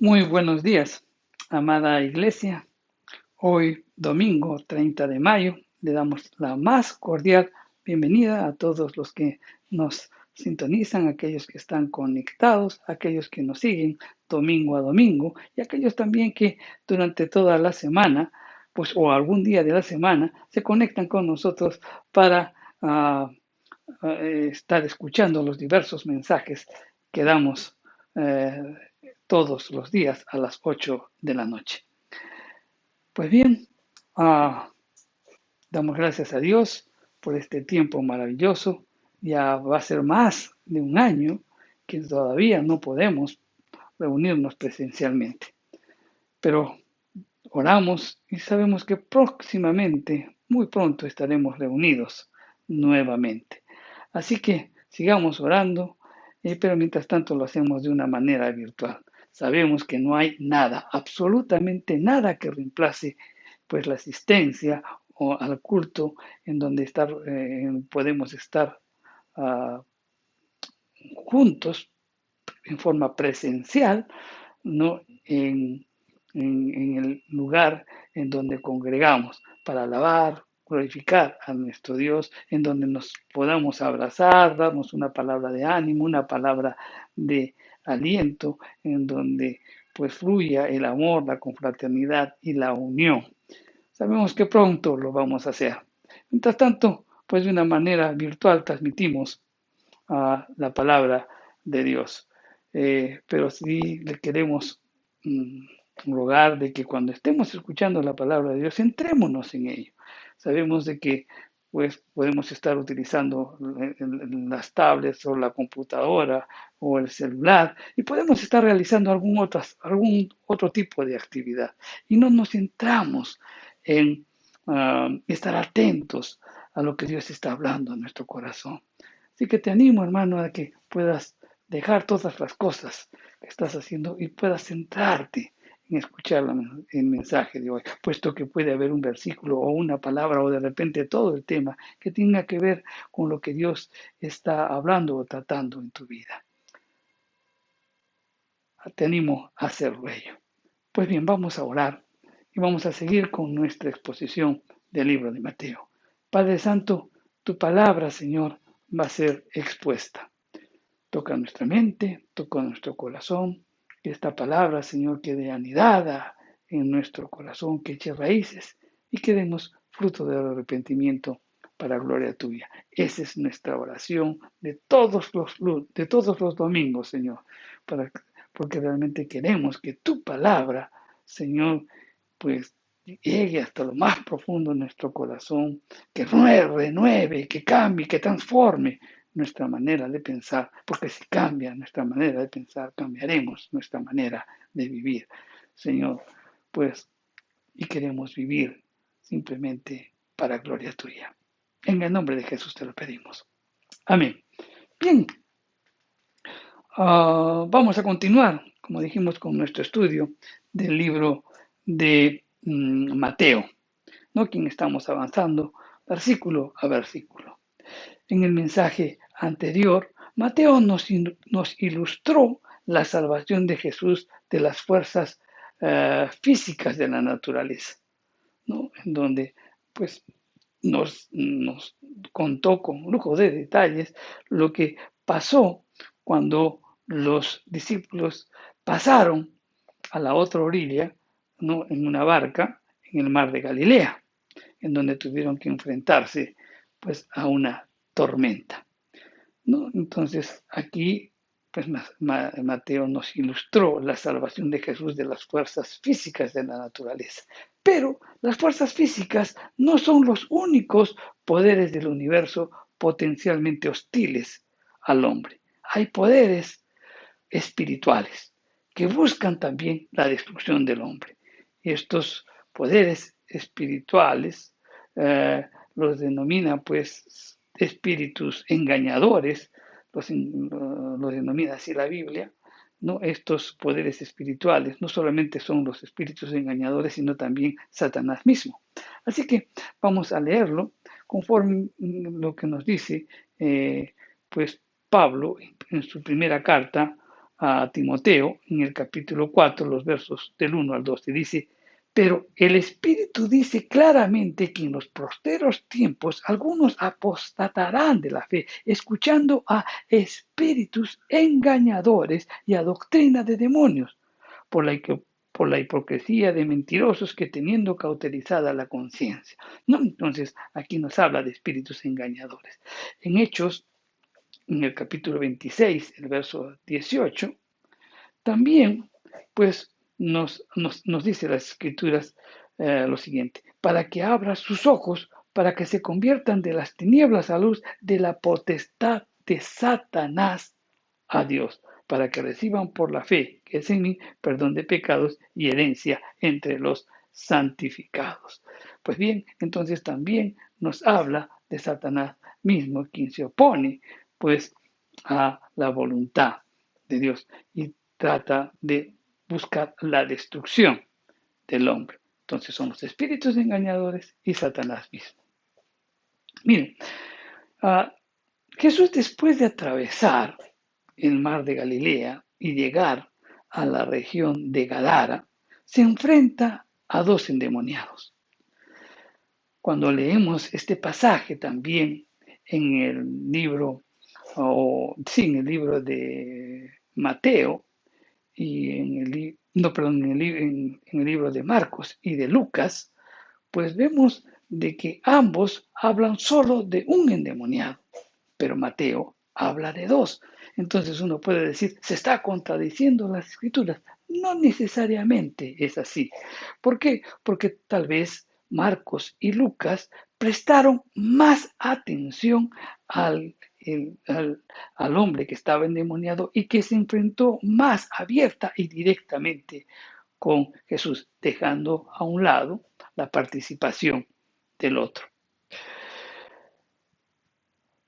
Muy buenos días, amada iglesia. Hoy, domingo 30 de mayo, le damos la más cordial bienvenida a todos los que nos sintonizan, aquellos que están conectados, aquellos que nos siguen domingo a domingo y aquellos también que durante toda la semana, pues o algún día de la semana, se conectan con nosotros para estar escuchando los diversos mensajes que damos eh, todos los días a las 8 de la noche. Pues bien, ah, damos gracias a Dios por este tiempo maravilloso. Ya va a ser más de un año que todavía no podemos reunirnos presencialmente, pero oramos y sabemos que próximamente, muy pronto, estaremos reunidos nuevamente. Así que sigamos orando, pero mientras tanto lo hacemos de una manera virtual. Sabemos que no hay nada, absolutamente nada que reemplace pues la asistencia o al culto en donde podemos estar uh, juntos en forma presencial, no en el lugar en donde congregamos para alabar, glorificar a nuestro Dios, en donde nos podamos abrazar, darnos una palabra de ánimo, una palabra de aliento, en donde pues fluya el amor, la confraternidad y la unión. Sabemos que pronto lo vamos a hacer. Mientras tanto, pues de una manera virtual transmitimos la palabra de Dios. Pero sí le queremos rogar de que cuando estemos escuchando la palabra de Dios, centrémonos en ello. Sabemos de que pues podemos estar utilizando las tablets o la computadora o el celular y podemos estar realizando algún otro tipo de actividad y no nos centramos en estar atentos a lo que Dios está hablando en nuestro corazón. Así que te animo, hermano, a que puedas dejar todas las cosas que estás haciendo y puedas centrarte en escuchar el mensaje de hoy, puesto que puede haber un versículo o una palabra o de repente todo el tema que tenga que ver con lo que Dios está hablando o tratando en tu vida. Te animo a hacerlo ello. Pues bien, vamos a orar y vamos a seguir con nuestra exposición del libro de Mateo. Padre Santo, tu palabra, Señor, va a ser expuesta. Toca nuestra mente, toca nuestro corazón, que esta palabra, Señor, quede anidada en nuestro corazón, que eche raíces y que demos fruto del arrepentimiento para gloria tuya. Esa es nuestra oración de todos los domingos, Señor, porque realmente queremos que tu palabra, Señor, pues llegue hasta lo más profundo de nuestro corazón, que renueve, que cambie, que transforme nuestra manera de pensar, porque si cambia nuestra manera de pensar, cambiaremos nuestra manera de vivir, Señor, pues, y queremos vivir simplemente para gloria tuya. En el nombre de Jesús te lo pedimos. Amén. Bien, vamos a continuar, como dijimos, con nuestro estudio del libro de Mateo, ¿no? Quien estamos avanzando versículo a versículo. En el mensaje anterior, Mateo nos ilustró la salvación de Jesús de las fuerzas físicas de la naturaleza, ¿no? En donde pues nos contó con lujo de detalles lo que pasó cuando los discípulos pasaron a la otra orilla, ¿no? En una barca en el mar de Galilea, en donde tuvieron que enfrentarse pues a una tormenta, ¿no? Entonces aquí pues Mateo nos ilustró la salvación de Jesús de las fuerzas físicas de la naturaleza. Pero las fuerzas físicas no son los únicos poderes del universo potencialmente hostiles al hombre. Hay poderes espirituales que buscan también la destrucción del hombre. Y estos poderes espirituales los denomina pues espíritus engañadores, los denomina así la Biblia, ¿no? Estos poderes espirituales no solamente son los espíritus engañadores, sino también Satanás mismo. Así que vamos a leerlo conforme lo que nos dice pues Pablo en su primera carta a Timoteo en el capítulo 4, los versos del 1 al 12. Dice, pero el Espíritu dice claramente que en los posteros tiempos algunos apostatarán de la fe, escuchando a espíritus engañadores y a doctrina de demonios, por la, por la hipocresía de mentirosos que teniendo cauterizada la conciencia. ¿No? Entonces, aquí nos habla de espíritus engañadores. En Hechos, en el capítulo 26, el verso 18, también, pues, nos dice las escrituras lo siguiente, para que abra sus ojos, para que se conviertan de las tinieblas a luz, de la potestad de Satanás a Dios, para que reciban por la fe, que es en mí, perdón de pecados y herencia entre los santificados. Pues bien, entonces también nos habla de Satanás mismo, quien se opone, pues, a la voluntad de Dios y trata de buscar la destrucción del hombre. Entonces son los espíritus engañadores y Satanás mismo. Miren, Jesús, después de atravesar el mar de Galilea y llegar a la región de Gadara, se enfrenta a dos endemoniados. Cuando leemos este pasaje también en el libro, en el libro de Mateo y en el libro de Marcos y de Lucas, pues vemos de que ambos hablan solo de un endemoniado, pero Mateo habla de dos. Entonces uno puede decir, se está contradiciendo las escrituras. No necesariamente es así. ¿Por qué? Porque tal vez Marcos y Lucas prestaron más atención al, al hombre que estaba endemoniado y que se enfrentó más abierta y directamente con Jesús, dejando a un lado la participación del otro.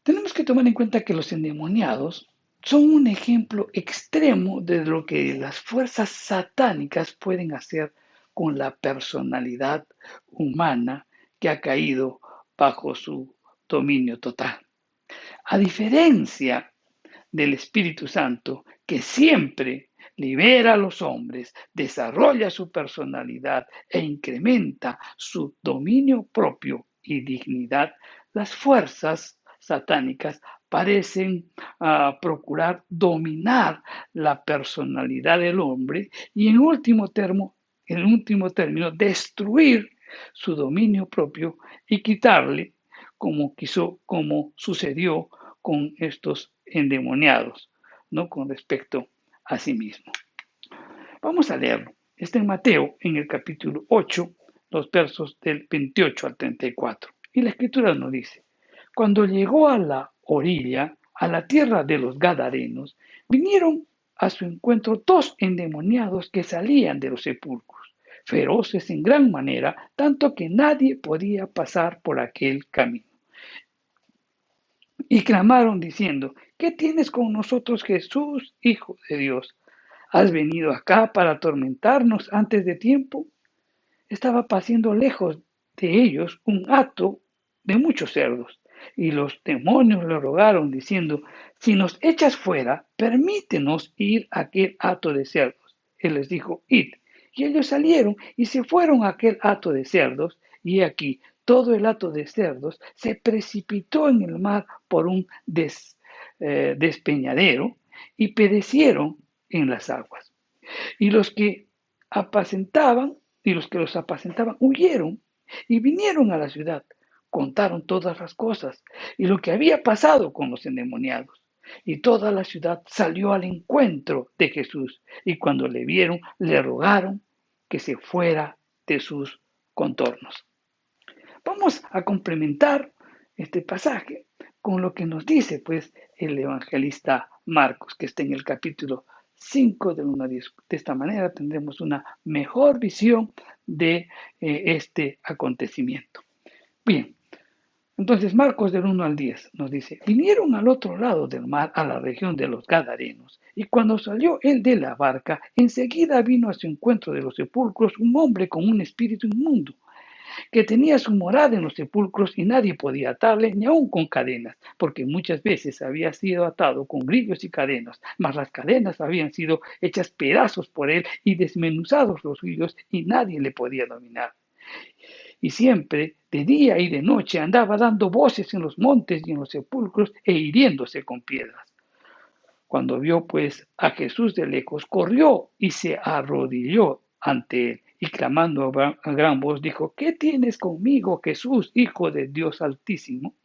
Tenemos que tomar en cuenta que los endemoniados son un ejemplo extremo de lo que las fuerzas satánicas pueden hacer con la personalidad humana que ha caído bajo su dominio total. A diferencia del Espíritu Santo, que siempre libera a los hombres, desarrolla su personalidad e incrementa su dominio propio y dignidad, las fuerzas satánicas parecen procurar dominar la personalidad del hombre y en último término, destruir su dominio propio y quitarle, como sucedió con estos endemoniados, ¿no? Con respecto a sí mismo. Vamos a leerlo. Está en Mateo, en el capítulo 8, los versos del 28 al 34. Y la escritura nos dice, cuando llegó a la orilla, a la tierra de los Gadarenos, vinieron a su encuentro dos endemoniados que salían de los sepulcros, feroces en gran manera, tanto que nadie podía pasar por aquel camino. Y clamaron diciendo, ¿qué tienes con nosotros, Jesús, Hijo de Dios? ¿Has venido acá para atormentarnos antes de tiempo? Estaba pasando lejos de ellos un hato de muchos cerdos, y los demonios le rogaron diciendo, si nos echas fuera, permítenos ir a aquel hato de cerdos. Él les dijo, id. Y ellos salieron y se fueron a aquel hato de cerdos, y aquí todo el hato de cerdos se precipitó en el mar por un despeñadero y perecieron en las aguas. Y los que apacentaban, y los que los apacentaban huyeron y vinieron a la ciudad, contaron todas las cosas y lo que había pasado con los endemoniados. Y toda la ciudad salió al encuentro de Jesús, y cuando le vieron, le rogaron que se fuera de sus contornos. Vamos a complementar este pasaje con lo que nos dice pues el evangelista Marcos, que está en el capítulo 5 del 1 a 10. De esta manera tendremos una mejor visión de este acontecimiento. Bien, entonces Marcos del 1 al 10 nos dice, vinieron al otro lado del mar a la región de los Gadarenos, y cuando salió él de la barca, enseguida vino a su encuentro de los sepulcros un hombre con un espíritu inmundo, que tenía su morada en los sepulcros y nadie podía atarle ni aun con cadenas, porque muchas veces había sido atado con grillos y cadenas, mas las cadenas habían sido hechas pedazos por él y desmenuzados los grillos y nadie le podía dominar. Y siempre, de día y de noche, andaba dando voces en los montes y en los sepulcros e hiriéndose con piedras. Cuando vio pues a Jesús de lejos, corrió y se arrodilló ante él y clamando a gran voz dijo: ¿Qué tienes conmigo, Jesús, Hijo de Dios Altísimo?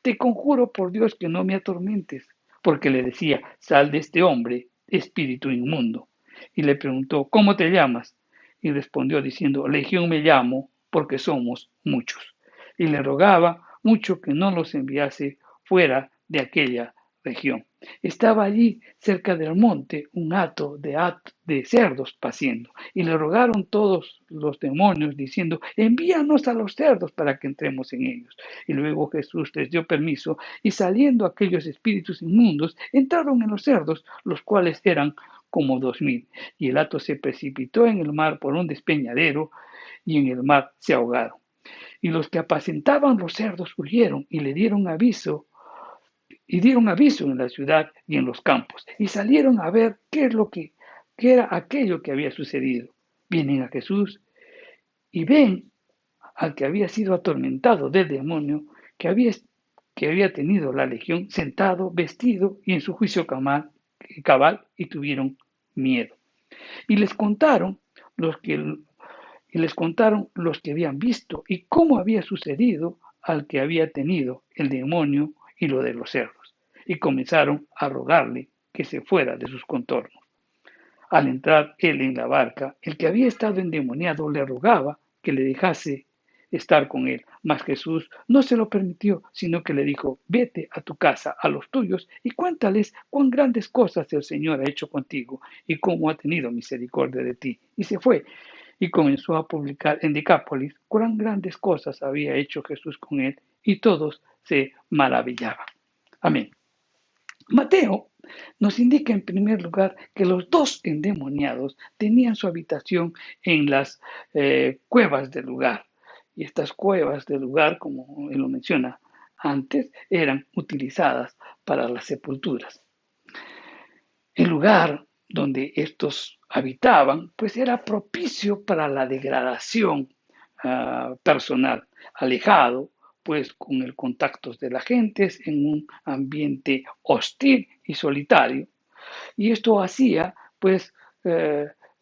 Te conjuro por Dios que no me atormentes, porque le decía: sal de este hombre, espíritu inmundo. Y le preguntó: ¿cómo te llamas? Y respondió diciendo: Legión me llamo, porque somos muchos. Y le rogaba mucho que no los enviase fuera de aquella región. Estaba allí, cerca del monte, un hato de cerdos paciendo, y le rogaron todos los demonios, diciendo: envíanos a los cerdos para que entremos en ellos. Y luego Jesús les dio permiso, y saliendo aquellos espíritus inmundos, entraron en los cerdos, los cuales eran como 2000. Y el hato se precipitó en el mar por un despeñadero, y en el mar se ahogaron. Y los que apacentaban los cerdos huyeron y dieron aviso en la ciudad y en los campos, y salieron a ver qué era aquello que había sucedido. Vienen a Jesús y ven al que había sido atormentado del demonio, que había tenido la legión, sentado, vestido y en su juicio cabal, y tuvieron miedo. Y les contaron los que, habían visto y cómo había sucedido al que había tenido el demonio y lo de los cerdos. Y comenzaron a rogarle que se fuera de sus contornos. Al entrar él en la barca, el que había estado endemoniado le rogaba que le dejase estar con él. Mas Jesús no se lo permitió, sino que le dijo: vete a tu casa, a los tuyos, y cuéntales cuán grandes cosas el Señor ha hecho contigo y cómo ha tenido misericordia de ti. Y se fue y comenzó a publicar en Decápolis cuán grandes cosas había hecho Jesús con él, y todos se maravillaban. Amén. Mateo nos indica en primer lugar que los dos endemoniados tenían su habitación en las cuevas del lugar. Y estas cuevas del lugar, como él lo menciona antes, eran utilizadas para las sepulturas. El lugar donde estos habitaban, pues era propicio para la degradación personal, alejado pues con el contacto de la gente en un ambiente hostil y solitario, y esto hacía pues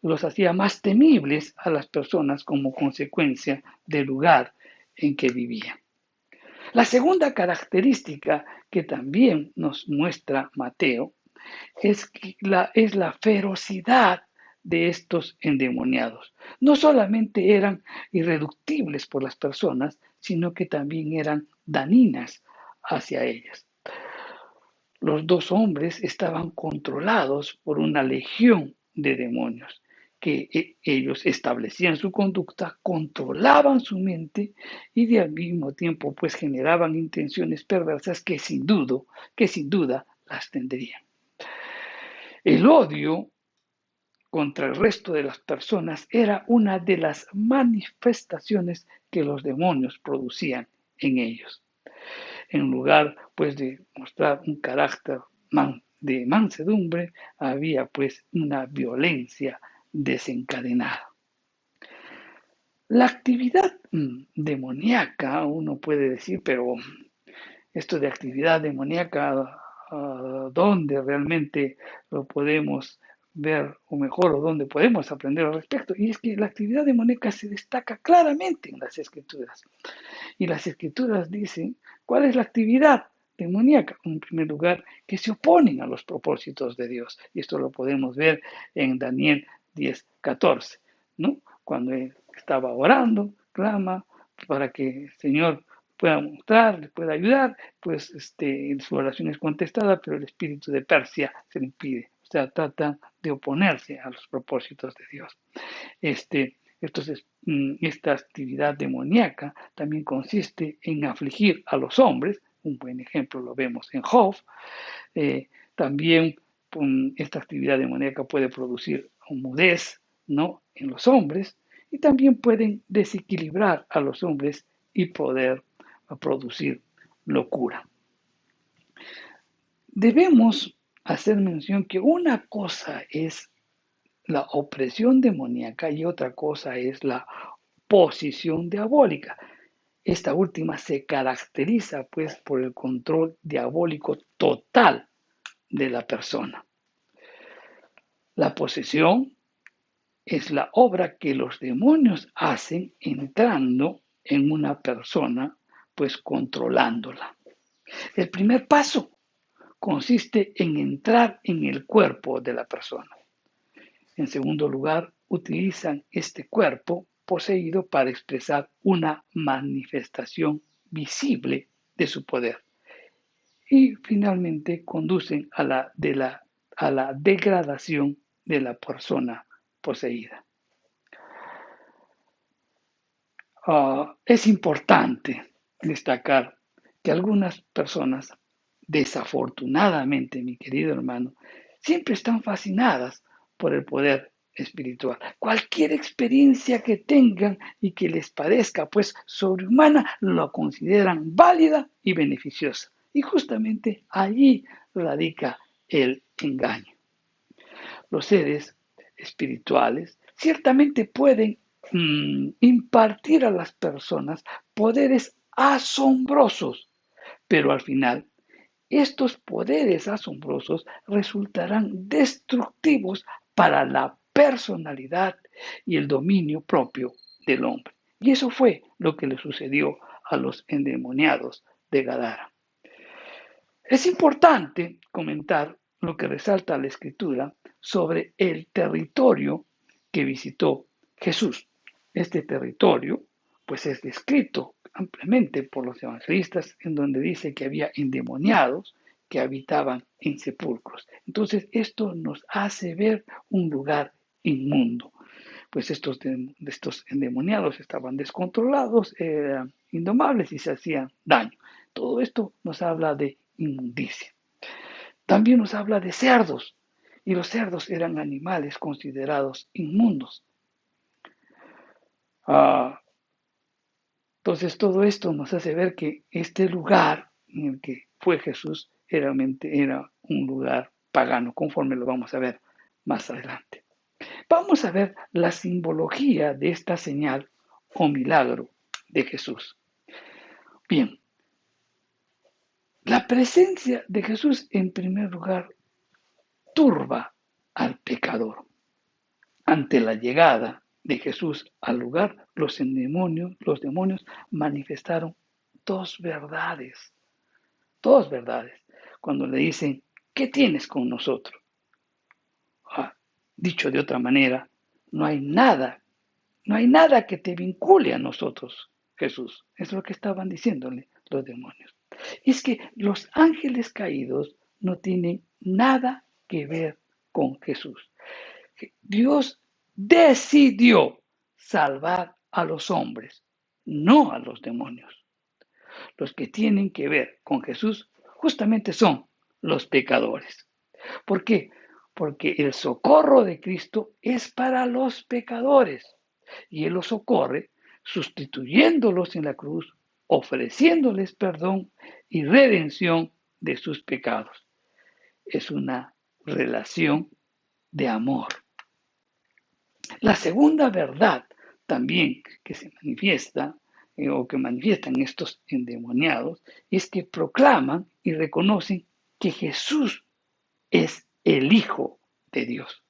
los hacía más temibles a las personas como consecuencia del lugar en que vivían. La segunda característica que también nos muestra Mateo es la ferocidad de estos endemoniados. No solamente eran irreductibles por las personas, sino que también eran dañinas hacia ellas. Los dos hombres estaban controlados por una legión de demonios que ellos establecían su conducta, controlaban su mente y al mismo tiempo pues generaban intenciones perversas que sin duda las tendrían. El odio contra el resto de las personas era una de las manifestaciones que los demonios producían en ellos. En lugar pues de mostrar un carácter de mansedumbre, había pues una violencia desencadenada. La actividad demoníaca, uno puede decir, pero esto de actividad demoníaca, ¿dónde realmente lo podemos ver, o mejor, o dónde podemos aprender al respecto? Y es que la actividad demoníaca se destaca claramente en las Escrituras. Y las Escrituras dicen cuál es la actividad demoníaca. En primer lugar, que se oponen a los propósitos de Dios. Y esto lo podemos ver en Daniel 10:14, ¿no? Cuando él estaba orando, clama para que el Señor pueda mostrar, le pueda ayudar, pues su oración es contestada, pero el espíritu de Persia se le impide. O sea, trata de oponerse a los propósitos de Dios. Entonces, esta actividad demoníaca también consiste en afligir a los hombres. Un buen ejemplo lo vemos en Job. También esta actividad demoníaca puede producir mudez, ¿no?, en los hombres, y también pueden desequilibrar a los hombres y poder producir locura. Debemos hacer mención que una cosa es la opresión demoníaca y otra cosa es la posición diabólica. Esta última se caracteriza pues por el control diabólico total de la persona. La posesión es la obra que los demonios hacen entrando en una persona, pues controlándola. El primer paso consiste en entrar en el cuerpo de la persona. En segundo lugar, utilizan este cuerpo poseído para expresar una manifestación visible de su poder. Y finalmente conducen a la degradación de la persona poseída. Es importante destacar que algunas personas, desafortunadamente, mi querido hermano, siempre están fascinadas por el poder espiritual. Cualquier experiencia que tengan y que les parezca pues sobrehumana, lo consideran válida y beneficiosa. Y justamente allí radica el engaño. Los seres espirituales ciertamente pueden impartir a las personas poderes asombrosos, pero al final estos poderes asombrosos resultarán destructivos para la personalidad y el dominio propio del hombre. Y eso fue lo que le sucedió a los endemoniados de Gadara. Es importante comentar lo que resalta la Escritura sobre el territorio que visitó Jesús. Este territorio, pues es descrito ampliamente por los evangelistas, en donde dice que había endemoniados que habitaban en sepulcros. Entonces, esto nos hace ver un lugar inmundo. Pues estos endemoniados estaban descontrolados, eran indomables y se hacían daño. Todo esto nos habla de inmundicia. También nos habla de cerdos, y los cerdos eran animales considerados inmundos. Entonces todo esto nos hace ver que este lugar en el que fue Jesús realmente era un lugar pagano, conforme lo vamos a ver más adelante. Vamos a ver la simbología de esta señal o milagro de Jesús. Bien, la presencia de Jesús en primer lugar turba al pecador. Ante la llegada de Jesús al lugar, los demonios manifestaron dos verdades, cuando le dicen, ¿qué tienes con nosotros? Dicho de otra manera, no hay nada que te vincule a nosotros, Jesús. Es lo que estaban diciéndole los demonios. Y es que los ángeles caídos no tienen nada que ver con Jesús. Dios decidió salvar a los hombres, no a los demonios. Los que tienen que ver con Jesús justamente son los pecadores. ¿Por qué? Porque el socorro de Cristo es para los pecadores y Él los socorre sustituyéndolos en la cruz, ofreciéndoles perdón y redención de sus pecados. Es una relación de amor. La segunda verdad también que se manifiesta o que manifiestan estos endemoniados es que proclaman y reconocen que Jesús es el Hijo de Dios.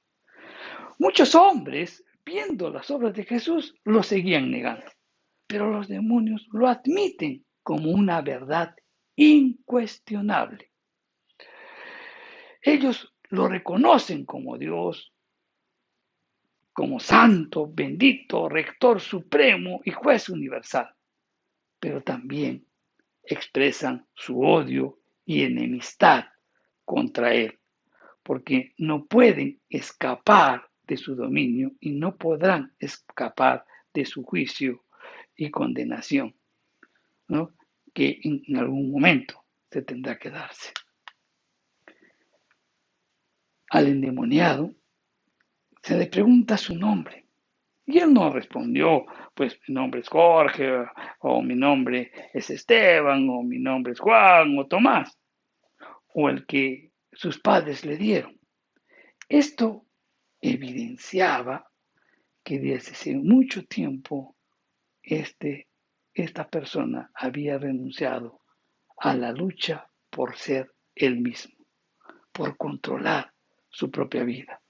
Muchos hombres, viendo las obras de Jesús, lo seguían negando, pero los demonios lo admiten como una verdad incuestionable. Ellos lo reconocen como Dios, como santo, bendito, rector supremo y juez universal, pero también expresan su odio y enemistad contra Él, porque no pueden escapar de su dominio y no podrán escapar de su juicio y condenación, ¿no? Que en algún momento se tendrá que darse. Al endemoniado se le pregunta su nombre Y él no respondió, pues mi nombre es Jorge, o mi nombre es Esteban, o mi nombre es Juan, o Tomás, o el que sus padres le dieron. Esto evidenciaba que desde hace mucho tiempo esta persona había renunciado a la lucha por ser él mismo, por controlar su propia vida.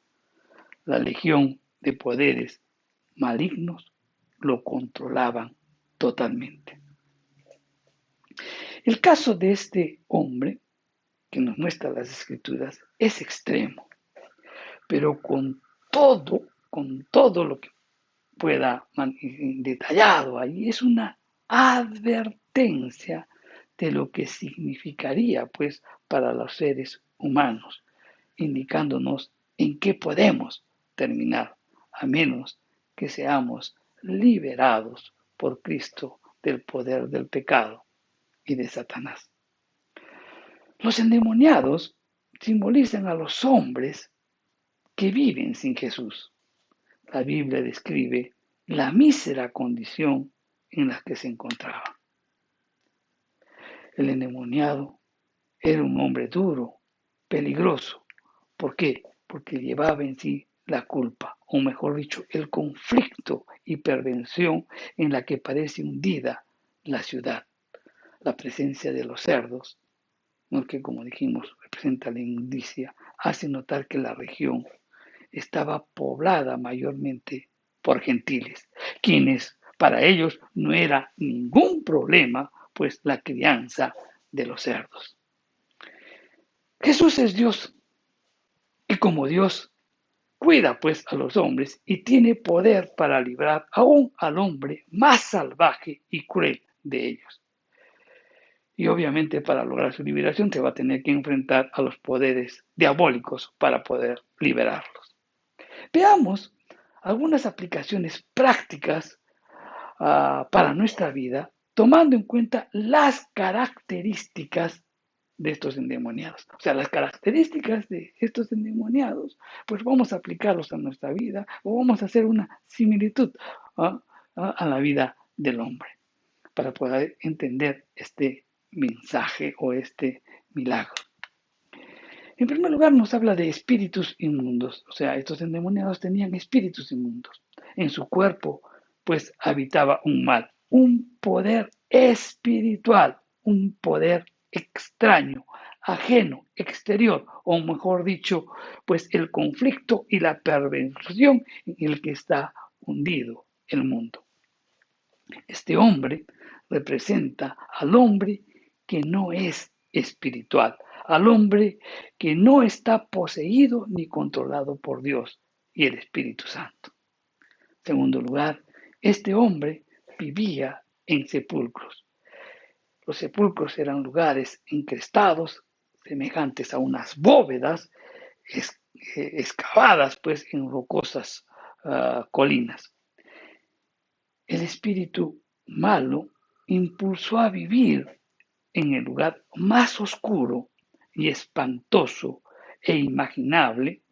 La legión de poderes malignos lo controlaban totalmente. El caso de este hombre, que nos muestra las escrituras, es extremo, pero con todo lo que pueda detallado ahí, es una advertencia de lo que significaría pues para los seres humanos, indicándonos en qué podemos terminar, a menos que seamos liberados por Cristo del poder del pecado y de Satanás. Los endemoniados simbolizan a los hombres que viven sin Jesús. La Biblia describe la mísera condición en la que se encontraba. El endemoniado era un hombre duro, peligroso. ¿Por qué? Porque llevaba en sí la culpa, o mejor dicho, el conflicto y pervención en la que parece hundida la ciudad. La presencia de los cerdos, ¿no? Que como dijimos representa la inmundicia, hace notar que la región estaba poblada mayormente por gentiles, quienes para ellos no era ningún problema, pues la crianza de los cerdos. Jesús es Dios y como Dios cuida pues a los hombres y tiene poder para librar aún al hombre más salvaje y cruel de ellos. Y obviamente para lograr su liberación se va a tener que enfrentar a los poderes diabólicos para poder liberarlos. Veamos algunas aplicaciones prácticas para nuestra vida, tomando en cuenta las características de estos endemoniados. O sea, las características de estos endemoniados, pues vamos a aplicarlos a nuestra vida o vamos a hacer una similitud a la vida del hombre para poder entender este mensaje o este milagro. En primer lugar, nos habla de espíritus inmundos, o sea, estos endemoniados tenían espíritus inmundos. En su cuerpo, pues, habitaba un mal, un poder espiritual, un poder extraño, ajeno, exterior, o mejor dicho, pues el conflicto y la perversión en el que está hundido el mundo. Este hombre representa al hombre que no es espiritual, al hombre que no está poseído ni controlado por Dios y el Espíritu Santo. En segundo lugar, este hombre vivía en sepulcros. Los sepulcros eran lugares encrestados, semejantes a unas bóvedas excavadas pues en rocosas colinas. El espíritu malo impulsó a vivir en el lugar más oscuro y espantoso e imaginable,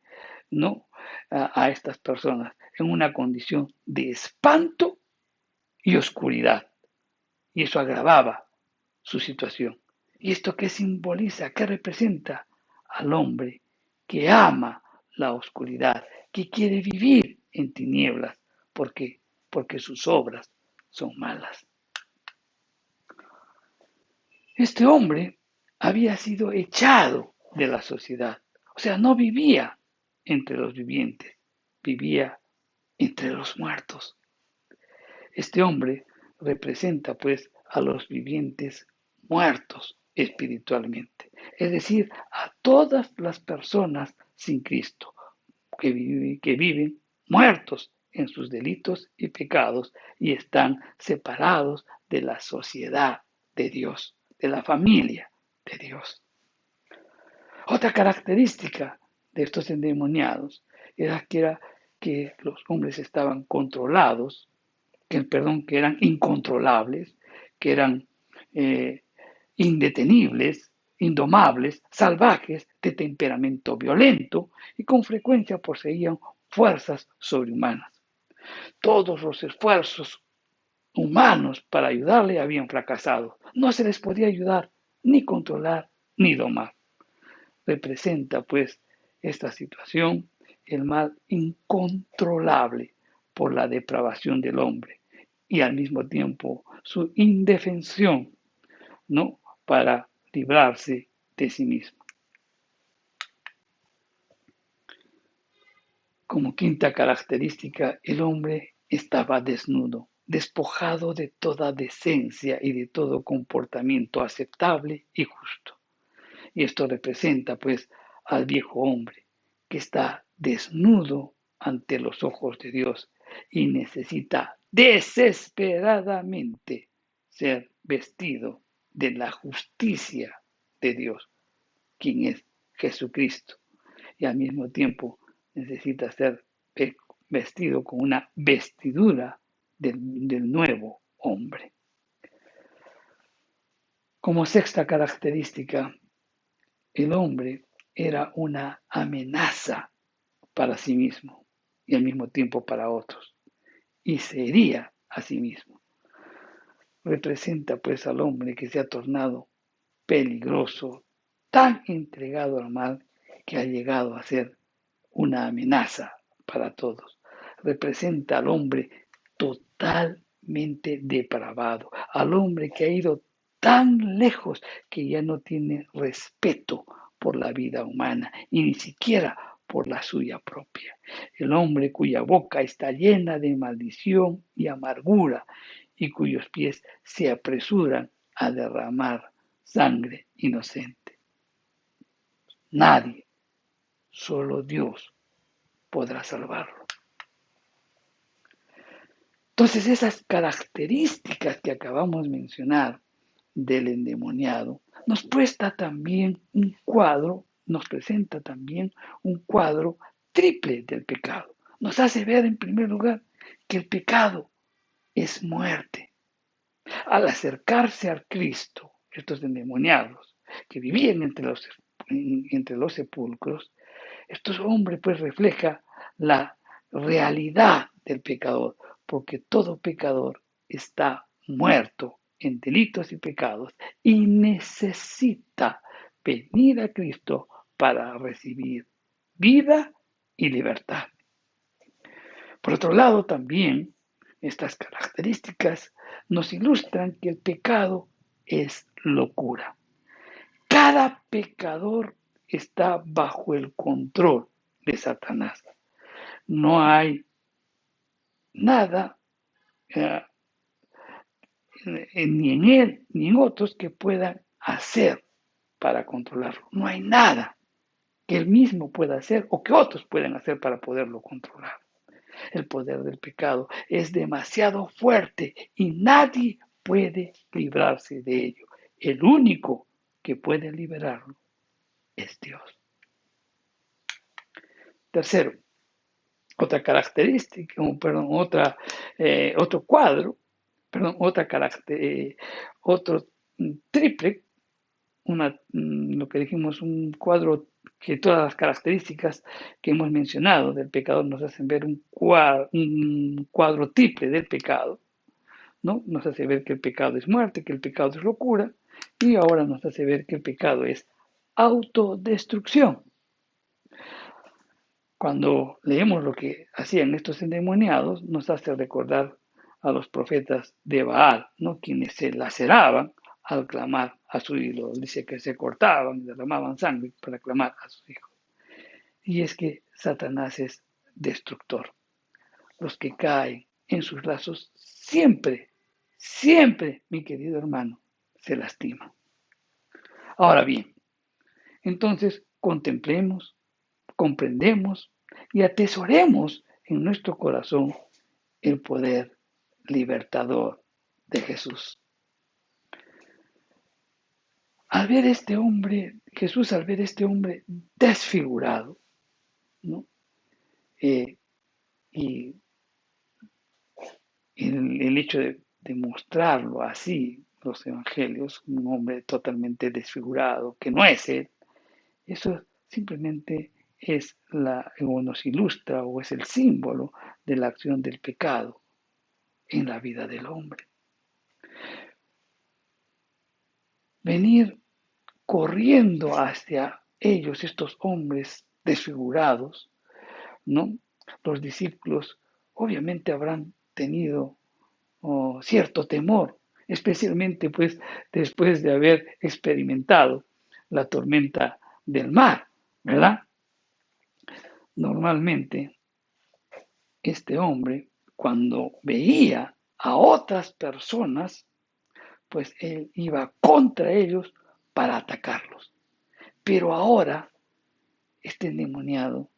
¿no? A estas personas en una condición de espanto y oscuridad. Y eso agravaba su situación. ¿Y esto qué simboliza? ¿Qué representa? Al hombre que ama la oscuridad, que quiere vivir en tinieblas. ¿Por qué? Porque sus obras son malas. Este hombre había sido echado de la sociedad, o sea, no vivía entre los vivientes, vivía entre los muertos. Este hombre representa pues a los vivientes muertos espiritualmente, es decir, a todas las personas sin Cristo que viven muertos en sus delitos y pecados y están separados de la sociedad de Dios, de la familia de Dios. Otra característica de estos endemoniados era que los hombres estaban controlados, que eran incontrolables, que eran indetenibles, indomables, salvajes, de temperamento violento y con frecuencia poseían fuerzas sobrehumanas. Todos los esfuerzos humanos para ayudarle habían fracasado. No se les podía ayudar, ni controlar, ni domar. Representa, pues, esta situación el mal incontrolable por la depravación del hombre y al mismo tiempo su indefensión, ¿no?, para librarse de sí mismo. Como quinta característica, el hombre estaba desnudo, despojado de toda decencia y de todo comportamiento aceptable y justo. Y esto representa, pues, al viejo hombre, que está desnudo ante los ojos de Dios y necesita desesperadamente ser vestido de la justicia de Dios, quien es Jesucristo. Y al mismo tiempo necesita ser vestido con una vestidura del nuevo hombre. Como sexta característica, el hombre era una amenaza para sí mismo y al mismo tiempo para otros, y se hería a sí mismo. Representa pues al hombre que se ha tornado peligroso, tan entregado al mal que ha llegado a ser una amenaza para todos. Representa al hombre totalmente depravado, al hombre que ha ido tan lejos que ya no tiene respeto por la vida humana y ni siquiera por la suya propia. El hombre cuya boca está llena de maldición y amargura y cuyos pies se apresuran a derramar sangre inocente. Nadie, solo Dios, podrá salvarlo. Entonces, esas características que acabamos de mencionar del endemoniado nos presenta también un cuadro triple del pecado. Nos hace ver, en primer lugar, que el pecado es muerte. Al acercarse al Cristo, estos endemoniados que vivían entre los sepulcros, estos hombres pues refleja la realidad del pecador, porque todo pecador está muerto en delitos y pecados y necesita venir a Cristo para recibir vida y libertad. Por otro lado, también estas características nos ilustran que el pecado es locura. Cada pecador está bajo el control de Satanás. No hay nada ni en él ni en otros que puedan hacer para controlarlo. No hay nada que él mismo pueda hacer o que otros puedan hacer para poderlo controlar. El poder del pecado es demasiado fuerte y nadie puede librarse de ello. El único que puede liberarlo es Dios. Tercero, otra característica, otro cuadro, otro triple, lo que dijimos, un cuadro que todas las características que hemos mencionado del pecador nos hacen ver un cuadro triple del pecado, ¿no? Nos hace ver que el pecado es muerte, que el pecado es locura, y ahora nos hace ver que el pecado es autodestrucción. Cuando leemos lo que hacían estos endemoniados, nos hace recordar a los profetas de Baal, ¿no?, quienes se laceraban al clamar a su ídolo. Dice que se cortaban y derramaban sangre para clamar a sus hijos. Y es que Satanás es destructor. Los que caen en sus lazos siempre, siempre, mi querido hermano, se lastiman. Ahora bien, entonces contemplemos, comprendemos y atesoremos en nuestro corazón el poder libertador de Jesús. Jesús al ver este hombre desfigurado, ¿no?, y el hecho de mostrarlo así, los evangelios, un hombre totalmente desfigurado, que no es él, eso simplemente o nos ilustra o es el símbolo de la acción del pecado en la vida del hombre. Venir corriendo hacia ellos, estos hombres desfigurados, ¿no? Los discípulos obviamente habrán tenido cierto temor, especialmente pues después de haber experimentado la tormenta del mar, ¿verdad? Normalmente este hombre, cuando veía a otras personas, pues él iba contra ellos para atacarlos. Pero ahora este endemoniado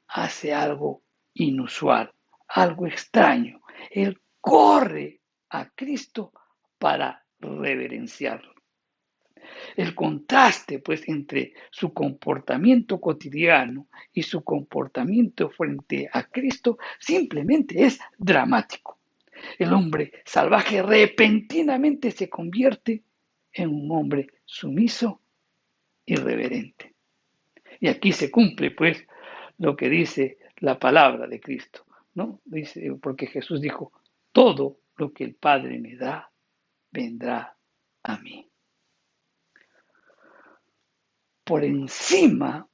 hace algo inusual, algo extraño. Él corre a Cristo para reverenciarlo. El contraste, pues, entre su comportamiento cotidiano y su comportamiento frente a Cristo simplemente es dramático. El hombre salvaje repentinamente se convierte en un hombre sumiso y reverente. Y aquí se cumple, pues, lo que dice la palabra de Cristo, ¿no? Dice, porque Jesús dijo, todo lo que el Padre me da, vendrá a mí. Por encima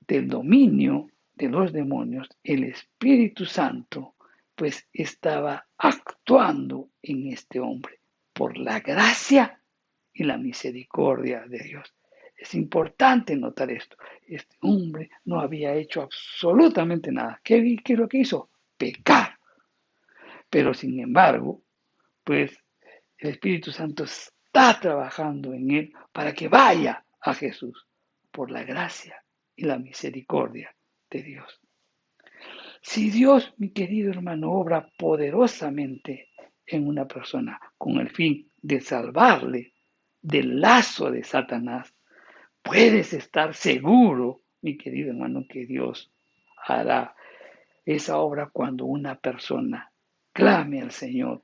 del dominio de los demonios, el Espíritu Santo, pues, estaba actuando en este hombre por la gracia y la misericordia de Dios. Es importante notar esto. Este hombre no había hecho absolutamente nada. ¿Qué es lo que hizo? Pecar. Pero sin embargo, pues el Espíritu Santo está trabajando en él para que vaya a Jesús por la gracia y la misericordia de Dios. Si Dios, mi querido hermano, obra poderosamente en una persona con el fin de salvarle del lazo de Satanás, puedes estar seguro, mi querido hermano, que Dios hará esa obra cuando una persona clame al Señor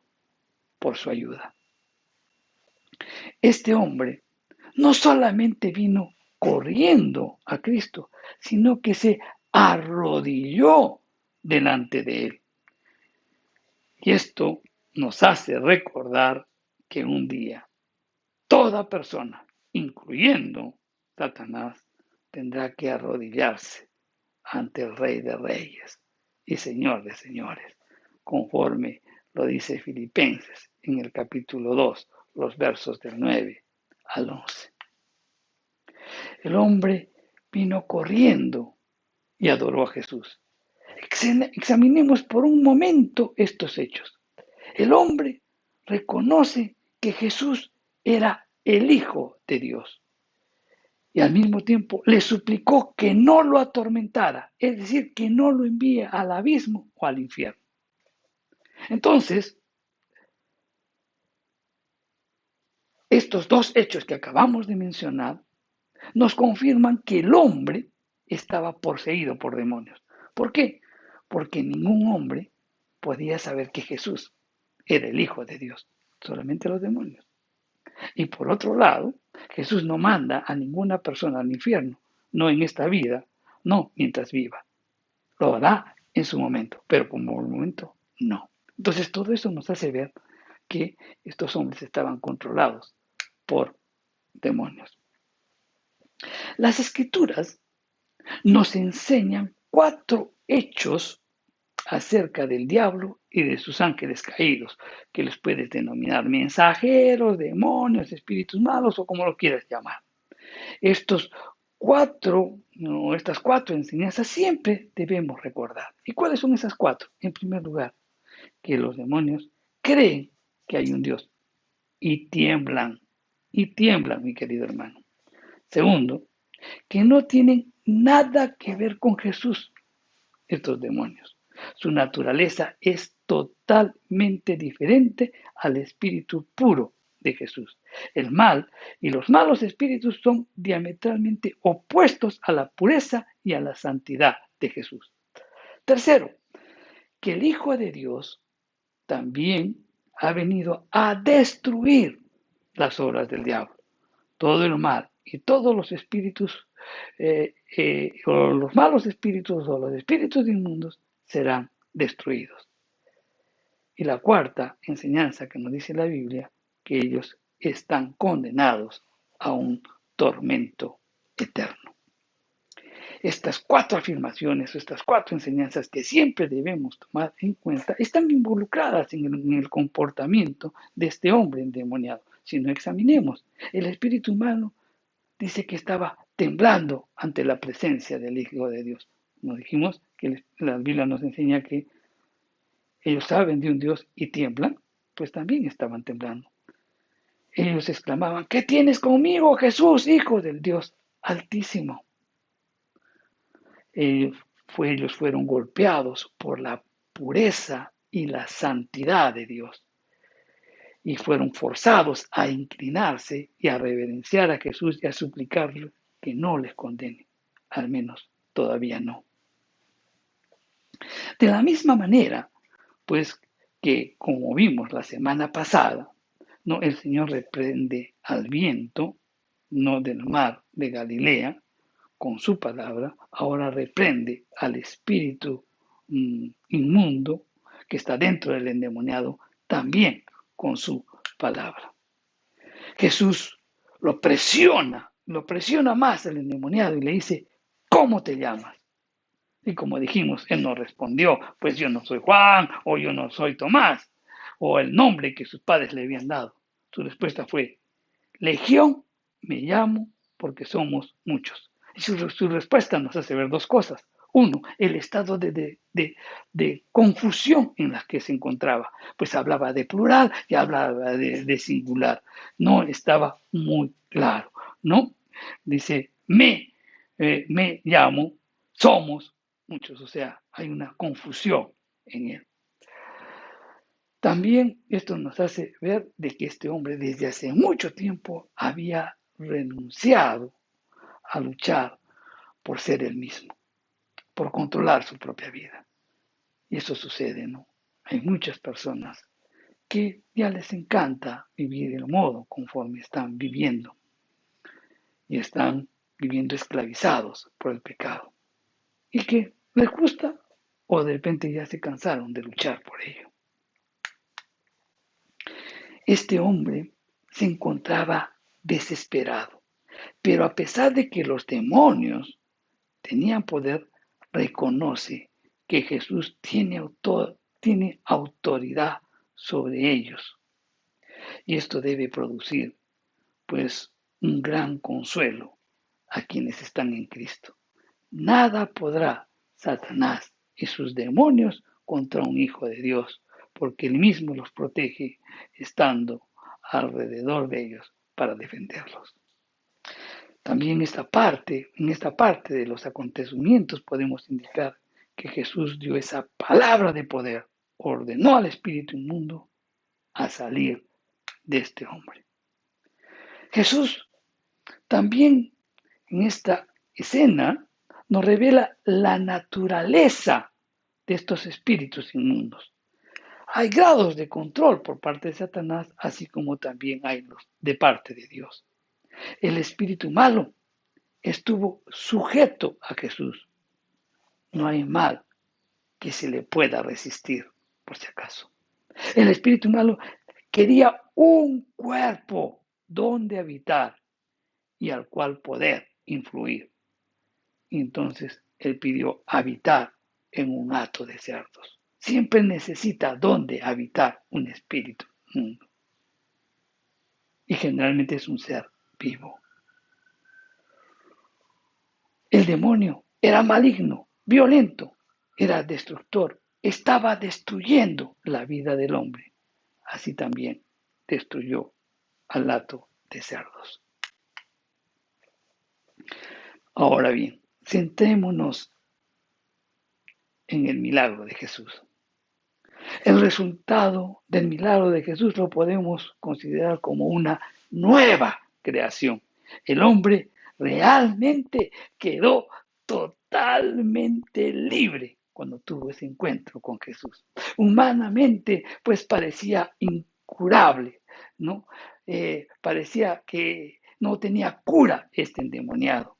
por su ayuda. Este hombre no solamente vino corriendo a Cristo, sino que se arrodilló delante de él. Y esto nos hace recordar que un día toda persona, incluyendo Satanás, tendrá que arrodillarse ante el Rey de Reyes y Señor de Señores, conforme lo dice Filipenses en el capítulo 2, los versos del 9 al 11. El hombre vino corriendo y adoró a Jesús. Examinemos por un momento estos hechos. El hombre reconoce que Jesús era el Hijo de Dios y al mismo tiempo le suplicó que no lo atormentara, es decir, que no lo envíe al abismo o al infierno. Entonces, estos dos hechos que acabamos de mencionar nos confirman que el hombre estaba poseído por demonios. ¿Por qué? Porque ningún hombre podía saber que Jesús era el Hijo de Dios, solamente los demonios. Y por otro lado, Jesús no manda a ninguna persona al infierno, no en esta vida, no mientras viva. Lo hará en su momento, pero como el momento no. Entonces todo eso nos hace ver que estos hombres estaban controlados por demonios. Las escrituras nos enseñan 4 hechos acerca del diablo y de sus ángeles caídos, que les puedes denominar mensajeros, demonios, espíritus malos o como lo quieras llamar. Estas 4 enseñanzas siempre debemos recordar. ¿Y cuáles son esas 4? En primer lugar, que los demonios creen que hay un Dios y tiemblan, mi querido hermano. Segundo, que no tienen nada que ver con Jesús, estos demonios. Su naturaleza es totalmente diferente al espíritu puro de Jesús. El mal y los malos espíritus son diametralmente opuestos a la pureza y a la santidad de Jesús. Tercero, que el Hijo de Dios también ha venido a destruir las obras del diablo. Todo el mal y todos los espíritus o los malos espíritus o los espíritus inmundos serán destruidos. Y la cuarta enseñanza que nos dice la Biblia, que ellos están condenados a un tormento eterno. Estas cuatro afirmaciones, estas cuatro enseñanzas que siempre debemos tomar en cuenta, están involucradas en el comportamiento de este hombre endemoniado. Si no examinemos, el espíritu humano dice que estaba temblando ante la presencia del Hijo de Dios. Nos dijimos que la Biblia nos enseña que ellos saben de un Dios y tiemblan, pues también estaban temblando. Ellos exclamaban: ¿qué tienes conmigo, Jesús, Hijo del Dios Altísimo? Ellos fueron golpeados por la pureza y la santidad de Dios y fueron forzados a inclinarse y a reverenciar a Jesús y a suplicarle que no les condene, al menos todavía no. De la misma manera, pues que como vimos la semana pasada, no, el Señor reprende al viento, no del mar de Galilea, con su palabra, ahora reprende al espíritu inmundo que está dentro del endemoniado, también con su palabra. Jesús lo presiona más al endemoniado y le dice: ¿cómo te llamas? Y como dijimos, él no respondió: pues yo no soy Juan, o yo no soy Tomás, o el nombre que sus padres le habían dado. Su respuesta fue: Legión me llamo porque somos muchos. Y su respuesta nos hace ver dos cosas. Uno, el estado de confusión en la que se encontraba. Pues hablaba de plural y hablaba de singular. No estaba muy claro, ¿no? Dice: me llamo, somos muchos. O sea, hay una confusión en él. También esto nos hace ver de que este hombre desde hace mucho tiempo había renunciado a luchar por ser él mismo, por controlar su propia vida. Y eso sucede, ¿no? Hay muchas personas que ya les encanta vivir el modo conforme están viviendo y están viviendo esclavizados por el pecado y que les gusta o de repente ya se cansaron de luchar por ello. Este hombre se encontraba desesperado, pero a pesar de que los demonios tenían poder, reconoce que Jesús tiene autoridad sobre ellos. Y esto debe producir, pues, un gran consuelo a quienes están en Cristo. Nada podrá Satanás y sus demonios contra un hijo de Dios, porque él mismo los protege estando alrededor de ellos para defenderlos. También en esta parte de los acontecimientos podemos indicar que Jesús dio esa palabra de poder, ordenó al espíritu inmundo a salir de este hombre. Jesús también en esta escena nos revela la naturaleza de estos espíritus inmundos. Hay grados de control por parte de Satanás, así como también hay los de parte de Dios. El espíritu malo estuvo sujeto a Jesús. No hay mal que se le pueda resistir, por si acaso. El espíritu malo quería un cuerpo donde habitar y al cual poder influir. Y entonces él pidió habitar en un hato de cerdos. Siempre necesita donde habitar un espíritu inmundo. Y generalmente es un ser vivo. El demonio era maligno, violento, era destructor, estaba destruyendo la vida del hombre. Así también destruyó al hato de cerdos. Ahora bien, centrémonos en el milagro de Jesús. El resultado del milagro de Jesús lo podemos considerar como una nueva creación. El hombre realmente quedó totalmente libre cuando tuvo ese encuentro con Jesús. Humanamente, pues parecía incurable, ¿no? Parecía que no tenía cura este endemoniado.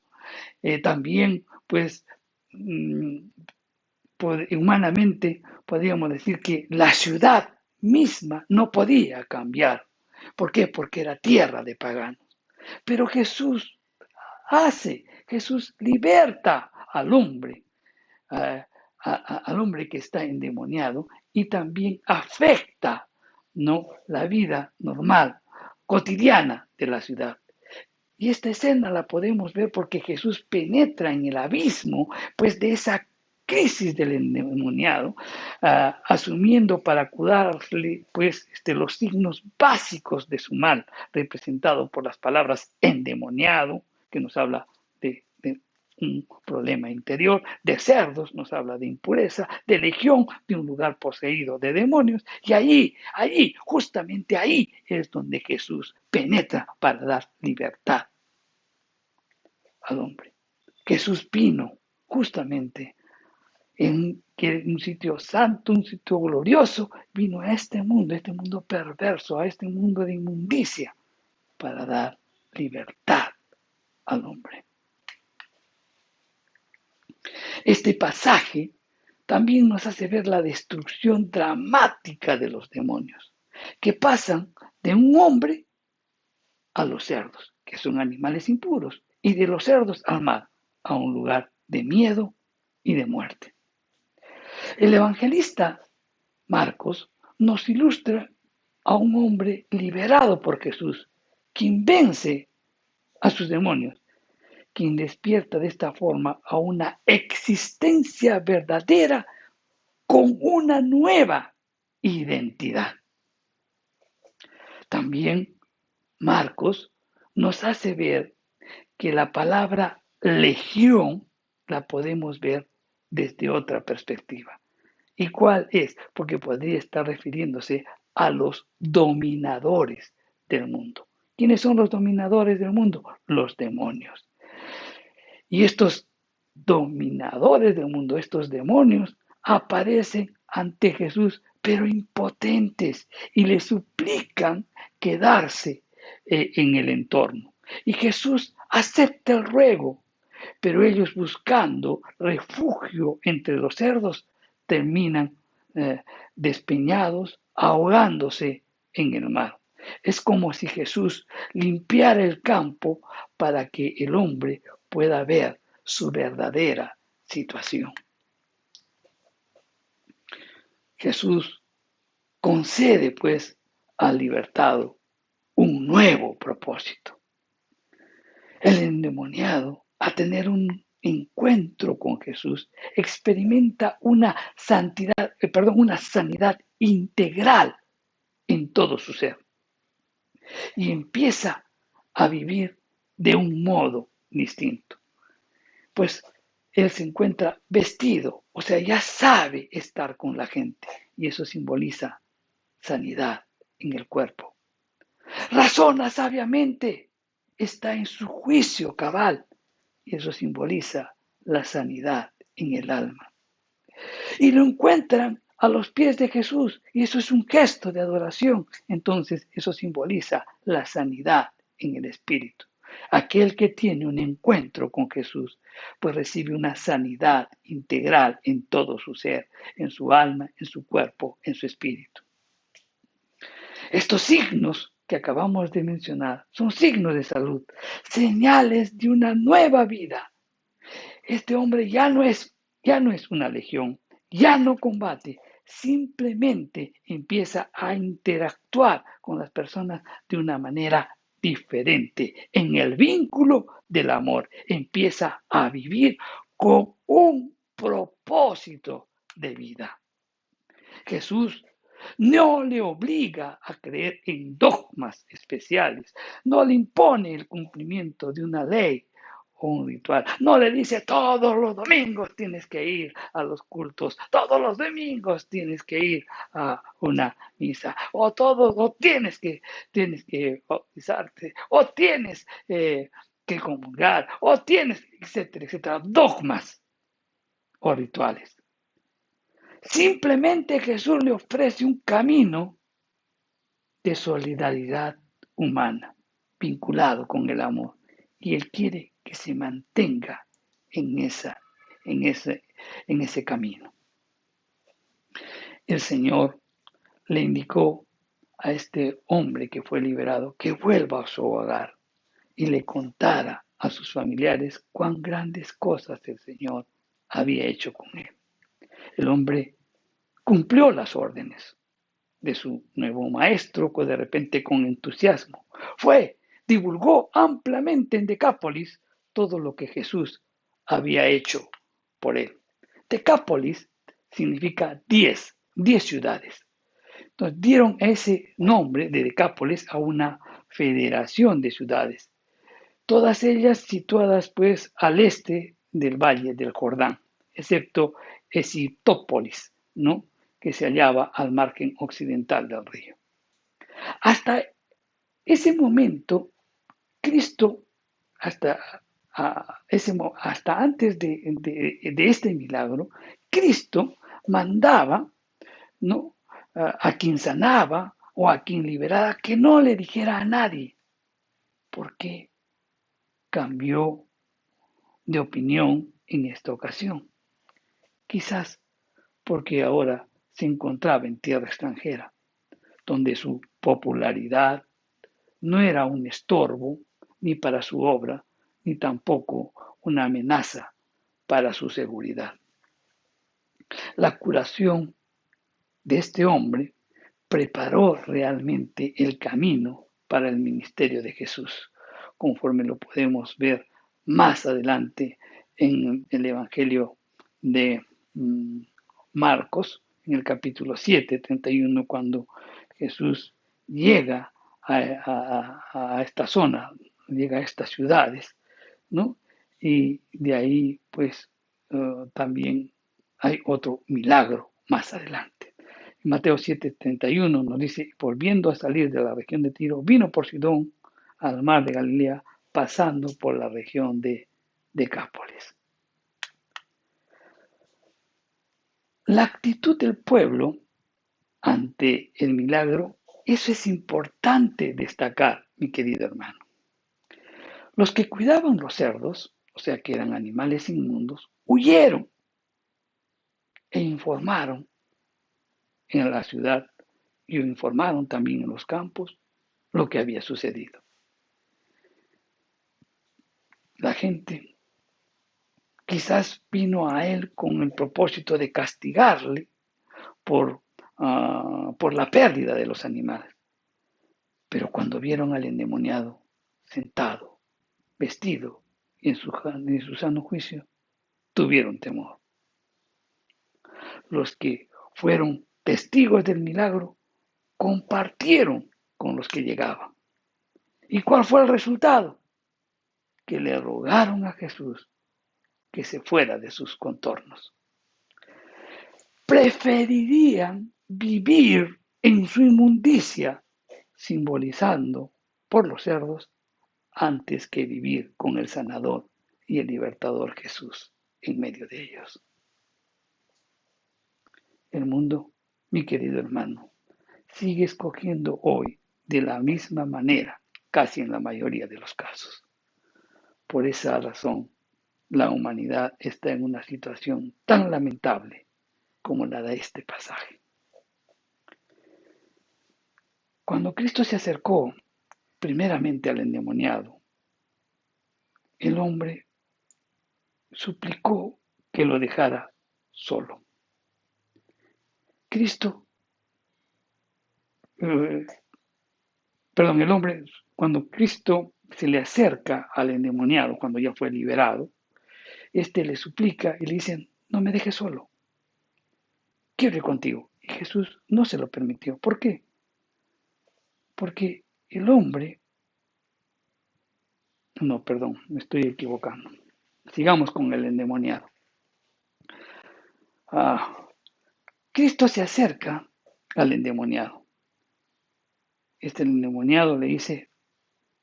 También, pues, humanamente podríamos decir que la ciudad misma no podía cambiar. ¿Por qué? Porque era tierra de paganos. Pero Jesús liberta al hombre, al hombre que está endemoniado y también afecta, ¿no?, la vida normal, cotidiana de la ciudad. Y esta escena la podemos ver porque Jesús penetra en el abismo, pues, de esa crisis del endemoniado, asumiendo para curarle, pues, los signos básicos de su mal, representado por las palabras endemoniado, que nos habla de un problema interior, de cerdos nos habla de impureza, de legión, de un lugar poseído de demonios, y allí, justamente ahí es donde Jesús penetra para dar libertad al hombre. Jesús vino justamente en un sitio santo, un sitio glorioso, vino a este mundo perverso, a este mundo de inmundicia, para dar libertad al hombre. Este pasaje también nos hace ver la destrucción dramática de los demonios, que pasan de un hombre a los cerdos, que son animales impuros, y de los cerdos al mar, a un lugar de miedo y de muerte. El evangelista Marcos nos ilustra a un hombre liberado por Jesús, quien vence a sus demonios, quien despierta de esta forma a una existencia verdadera con una nueva identidad. También Marcos nos hace ver que la palabra legión la podemos ver desde otra perspectiva. ¿Y cuál es? Porque podría estar refiriéndose a los dominadores del mundo. ¿Quiénes son los dominadores del mundo? Los demonios. Y estos dominadores del mundo, estos demonios, aparecen ante Jesús, pero impotentes, y le suplican quedarse en el entorno. Y Jesús acepta el ruego, pero ellos, buscando refugio entre los cerdos, terminan despeñados, ahogándose en el mar. Es como si Jesús limpiara el campo para que el hombre pueda ver su verdadera situación. Jesús concede, pues, al libertado un nuevo propósito. El endemoniado, a tener un encuentro con Jesús, experimenta una sanidad integral en todo su ser y empieza a vivir de un modo distinto. Pues él se encuentra vestido, o sea, ya sabe estar con la gente, y eso simboliza sanidad en el cuerpo. Razona sabiamente, está en su juicio cabal, y eso simboliza la sanidad en el alma. Y lo encuentran a los pies de Jesús, y eso es un gesto de adoración. Entonces eso simboliza la sanidad en el espíritu. Aquel que tiene un encuentro con Jesús, pues recibe una sanidad integral en todo su ser, en su alma, en su cuerpo, en su espíritu. Estos signos que acabamos de mencionar son signos de salud, señales de una nueva vida. Este hombre ya no es una legión, ya no combate, simplemente empieza a interactuar con las personas de una manera diferente. En el vínculo del amor empieza a vivir con un propósito de vida. Jesús no le obliga a creer en dogmas especiales, no le impone el cumplimiento de una ley o un ritual, no le dice todos los domingos tienes que ir a los cultos, todos los domingos tienes que ir a una misa, o tienes que bautizarte, o tienes que comulgar, o tienes, etcétera, etcétera, dogmas o rituales. Simplemente Jesús le ofrece un camino de solidaridad humana, vinculado con el amor. Y Él quiere que se mantenga en ese camino. El Señor le indicó a este hombre que fue liberado que vuelva a su hogar y le contara a sus familiares cuán grandes cosas el Señor había hecho con él. El hombre cumplió las órdenes de su nuevo maestro, que de repente con entusiasmo divulgó ampliamente en Decápolis todo lo que Jesús había hecho por él. Decápolis significa 10 ciudades. Entonces dieron ese nombre de Decápolis a una federación de ciudades, todas ellas situadas pues al este del valle del Jordán, excepto Esitópolis, ¿no?, que se hallaba al margen occidental del río. Hasta ese momento, Cristo, hasta antes de este milagro, Cristo mandaba, ¿no?, a quien sanaba o a quien liberaba que no le dijera a nadie. ¿Por qué cambió de opinión en esta ocasión? Quizás porque ahora se encontraba en tierra extranjera, donde su popularidad no era un estorbo ni para su obra, ni tampoco una amenaza para su seguridad. La curación de este hombre preparó realmente el camino para el ministerio de Jesús, conforme lo podemos ver más adelante en el Evangelio de Marcos, en el capítulo 7, 31, cuando Jesús llega a esta zona, llega a estas ciudades, ¿no? Y de ahí, pues, también hay otro milagro más adelante. En Mateo 7:31 nos dice: volviendo a salir de la región de Tiro, vino por Sidón al mar de Galilea, pasando por la región de Decápolis. La actitud del pueblo ante el milagro, eso es importante destacar, mi querido hermano. Los que cuidaban los cerdos, o sea que eran animales inmundos, huyeron e informaron en la ciudad y informaron también en los campos lo que había sucedido. La gente quizás vino a él con el propósito de castigarle por la pérdida de los animales. Pero cuando vieron al endemoniado sentado, vestido y en su sano juicio, tuvieron temor. Los que fueron testigos del milagro compartieron con los que llegaban. ¿Y cuál fue el resultado? Que le rogaron a Jesús que se fuera de sus contornos. Preferirían vivir en su inmundicia, simbolizando por los cerdos, antes que vivir con el sanador y el libertador Jesús en medio de ellos. El mundo, mi querido hermano, sigue escogiendo hoy de la misma manera, casi en la mayoría de los casos. Por esa razón, la humanidad está en una situación tan lamentable como la de este pasaje. Cuando Cristo se acercó primeramente al endemoniado, el hombre suplicó que lo dejara solo. El hombre, cuando Cristo se le acerca al endemoniado, cuando ya fue liberado, le suplica y le dice: no me dejes solo, quiero ir contigo. Y Jesús no se lo permitió. ¿Por qué? Porque el hombre, no, perdón, me estoy equivocando. Sigamos con el endemoniado. Cristo se acerca al endemoniado. El endemoniado le dice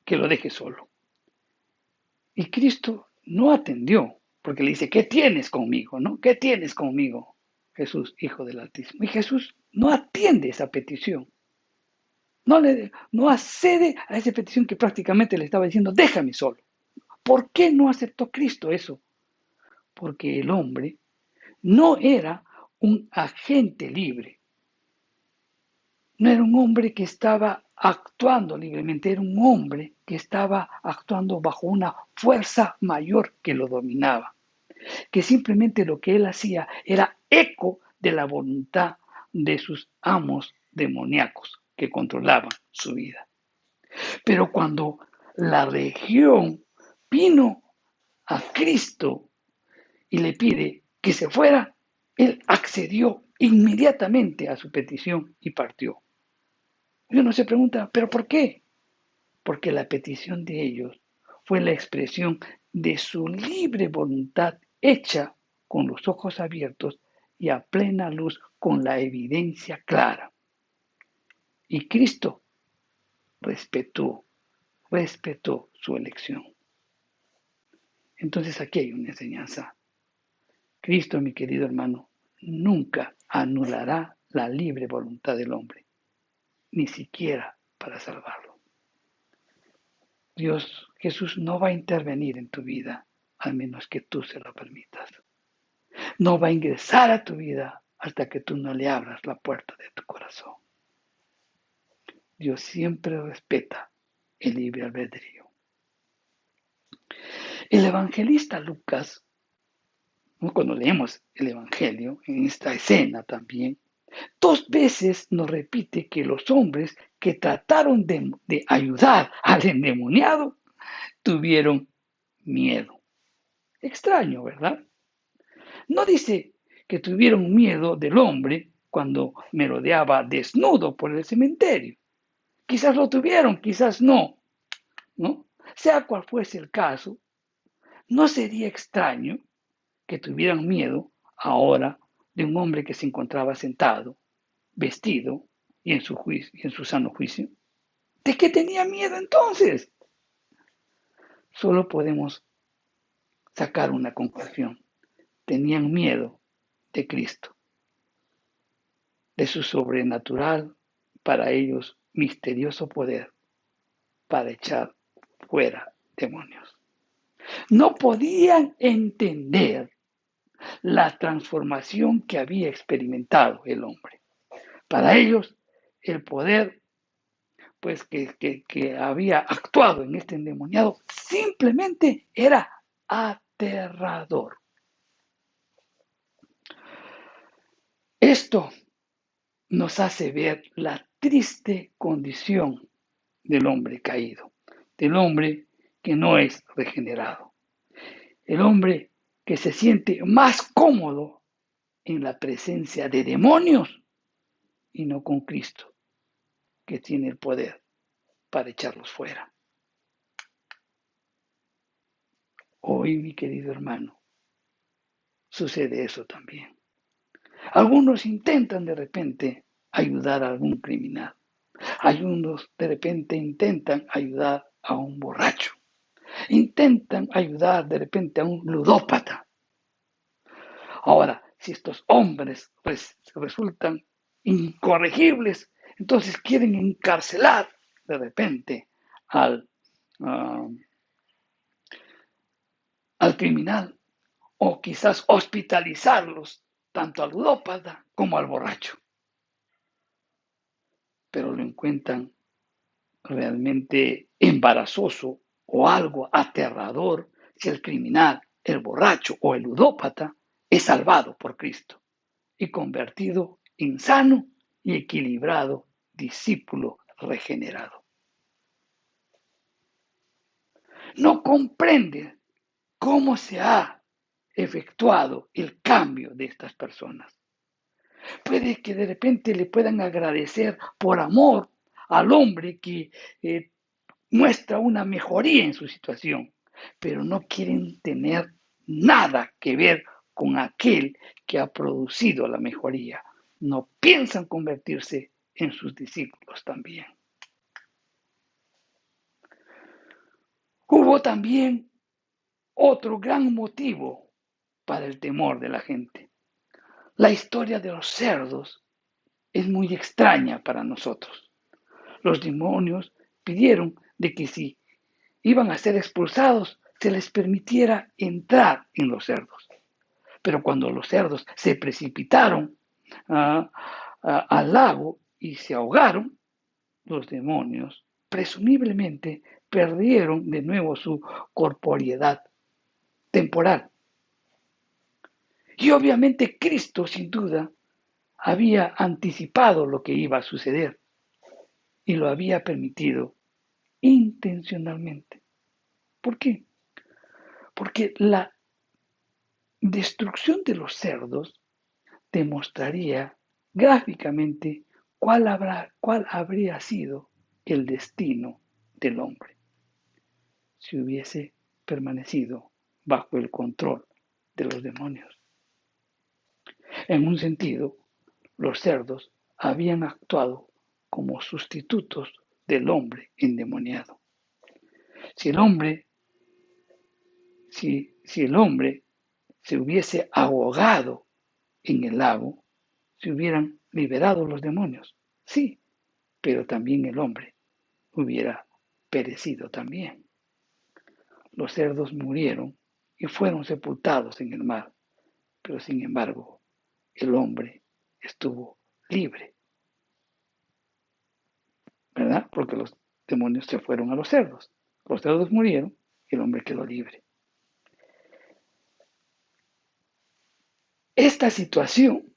que lo deje solo. Y Cristo no atendió, porque le dice: ¿qué tienes conmigo? ¿No? ¿Qué tienes conmigo, Jesús, Hijo del Altísimo? Y Jesús no atiende esa petición. No accede a esa petición que prácticamente le estaba diciendo: déjame solo. ¿Por qué no aceptó Cristo eso? Porque el hombre no era un agente libre, no era un hombre que estaba actuando libremente, era un hombre que estaba actuando bajo una fuerza mayor que lo dominaba, que simplemente lo que él hacía era eco de la voluntad de sus amos demoníacos que controlaban su vida. Pero cuando la región vino a Cristo y le pide que se fuera, él accedió inmediatamente a su petición y partió. Y uno se pregunta, ¿pero por qué? Porque la petición de ellos fue la expresión de su libre voluntad hecha con los ojos abiertos y a plena luz con la evidencia clara. Y Cristo respetó, respetó su elección. Entonces aquí hay una enseñanza. Cristo, mi querido hermano, nunca anulará la libre voluntad del hombre, ni siquiera para salvarlo. Dios, Jesús no va a intervenir en tu vida al menos que tú se lo permitas. No va a ingresar a tu vida hasta que tú no le abras la puerta de tu corazón. Dios siempre respeta el libre albedrío. El evangelista Lucas, cuando leemos el Evangelio, en esta escena también, 2 veces nos repite que los hombres que trataron de ayudar al endemoniado tuvieron miedo. Extraño, ¿verdad? No dice que tuvieron miedo del hombre cuando merodeaba desnudo por el cementerio. Quizás lo tuvieron, quizás no, ¿no? Sea cual fuese el caso, no sería extraño que tuvieran miedo ahora de un hombre que se encontraba sentado, vestido y en su sano juicio. ¿De qué tenía miedo entonces? Solo podemos sacar una conclusión. Tenían miedo de Cristo, de su sobrenatural, para ellos misterioso poder para echar fuera demonios. No podían entender la transformación que había experimentado el hombre. Para ellos, el poder pues que había actuado en este endemoniado simplemente era aterrador. Esto nos hace ver la triste condición del hombre caído, del hombre que no es regenerado, el hombre que se siente más cómodo en la presencia de demonios y no con Cristo, que tiene el poder para echarlos fuera. Hoy, mi querido hermano, sucede eso también. Algunos intentan de repente ayudar a algún criminal. Algunos de repente intentan ayudar a un borracho. Intentan ayudar de repente a un ludópata. Ahora, si estos hombres resultan incorregibles, entonces quieren encarcelar de repente al, uh, al criminal o quizás hospitalizarlos tanto al ludópata como al borracho. Pero lo encuentran realmente embarazoso o algo aterrador si el criminal, el borracho o el ludópata es salvado por Cristo y convertido en sano y equilibrado discípulo regenerado. No comprende cómo se ha efectuado el cambio de estas personas. Puede que de repente le puedan agradecer por amor al hombre que muestra una mejoría en su situación, pero no quieren tener nada que ver con aquel que ha producido la mejoría. No piensan convertirse en sus discípulos también. Hubo también otro gran motivo para el temor de la gente. La historia de los cerdos es muy extraña para nosotros. Los demonios pidieron de que si iban a ser expulsados, se les permitiera entrar en los cerdos. Pero cuando los cerdos se precipitaron al lago y se ahogaron, los demonios presumiblemente perdieron de nuevo su corporeidad temporal. Y obviamente Cristo, sin duda, había anticipado lo que iba a suceder y lo había permitido intencionalmente. ¿Por qué? Porque la destrucción de los cerdos demostraría gráficamente cuál habría sido el destino del hombre si hubiese permanecido bajo el control de los demonios. En un sentido, los cerdos habían actuado como sustitutos del hombre endemoniado. Si el hombre, si el hombre se hubiese ahogado en el lago, se hubieran liberado los demonios, sí, pero también el hombre hubiera perecido también. Los cerdos murieron y fueron sepultados en el mar, pero sin embargo, el hombre estuvo libre, ¿verdad? Porque los demonios se fueron a los cerdos. Los cerdos murieron y el hombre quedó libre. Esta situación,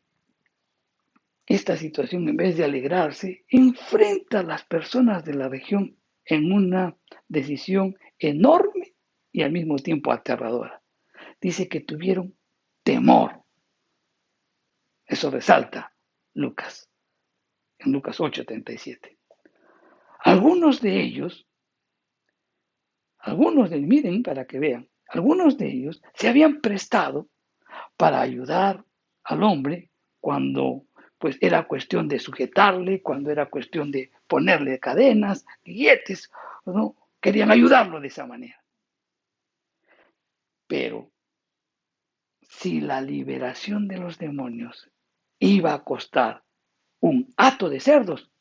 en vez de alegrarse, enfrenta a las personas de la región en una decisión enorme y al mismo tiempo aterradora. Dice que tuvieron temor. Eso resalta Lucas, en Lucas 8:37. Miren para que vean, algunos de ellos se habían prestado para ayudar al hombre cuando pues era cuestión de sujetarle, cuando era cuestión de ponerle cadenas, grilletes, ¿no? Querían ayudarlo de esa manera. Pero si la liberación de los demonios iba a costar un hato de cerdos,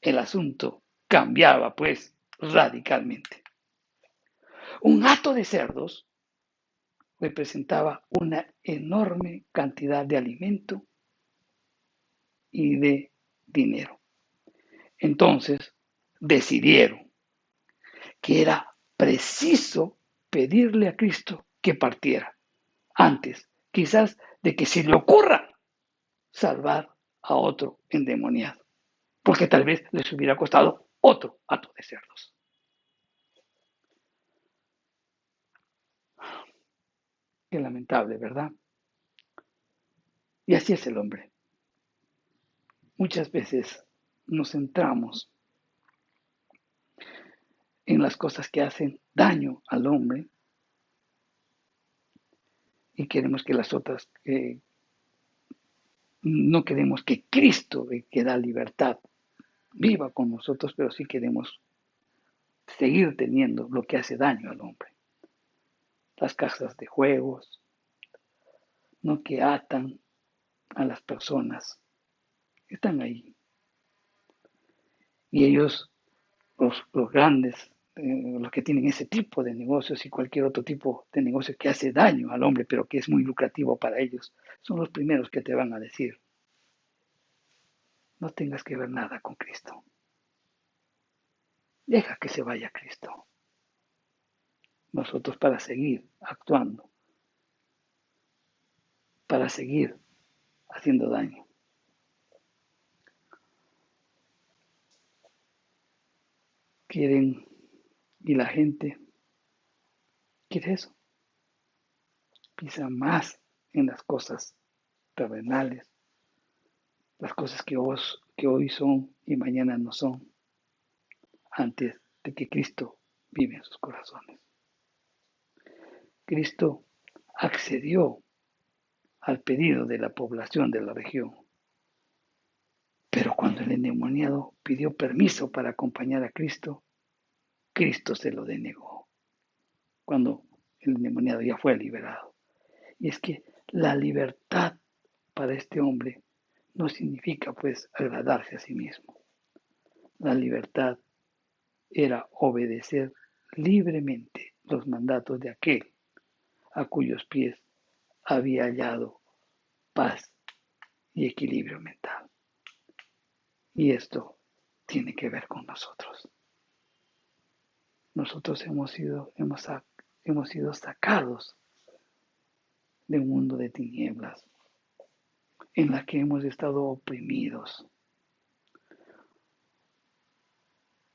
el asunto cambiaba pues radicalmente. Un hato de cerdos representaba una enorme cantidad de alimento y de dinero. Entonces decidieron que era preciso pedirle a Cristo que partiera antes, quizás, de que se le ocurra salvar a otro endemoniado, porque tal vez les hubiera costado otro hato de cerdos. Qué lamentable, ¿verdad? Y así es el hombre. Muchas veces nos centramos en las cosas que hacen daño al hombre y queremos que las otras, no queremos que Cristo, que da libertad, viva con nosotros, pero sí queremos seguir teniendo lo que hace daño al hombre. Las casas de juegos, ¿no? Que atan a las personas, están ahí. Y ellos, los grandes, los que tienen ese tipo de negocios y cualquier otro tipo de negocio que hace daño al hombre, pero que es muy lucrativo para ellos, son los primeros que te van a decir, no tengas que ver nada con Cristo. Deja que se vaya Cristo. Nosotros para seguir actuando, para seguir haciendo daño. Quieren, y la gente quiere eso. Piensa más en las cosas terrenales, las cosas que hoy son y mañana no son, antes de que Cristo vive en sus corazones. Cristo accedió al pedido de la población de la región, pero cuando el endemoniado pidió permiso para acompañar a Cristo, Cristo se lo denegó, cuando el endemoniado ya fue liberado. Y es que la libertad para este hombre no significa pues agradarse a sí mismo. La libertad era obedecer libremente los mandatos de aquel a cuyos pies había hallado paz y equilibrio mental. Y esto tiene que ver con nosotros. Nosotros hemos sido sacados de un mundo de tinieblas en la que hemos estado oprimidos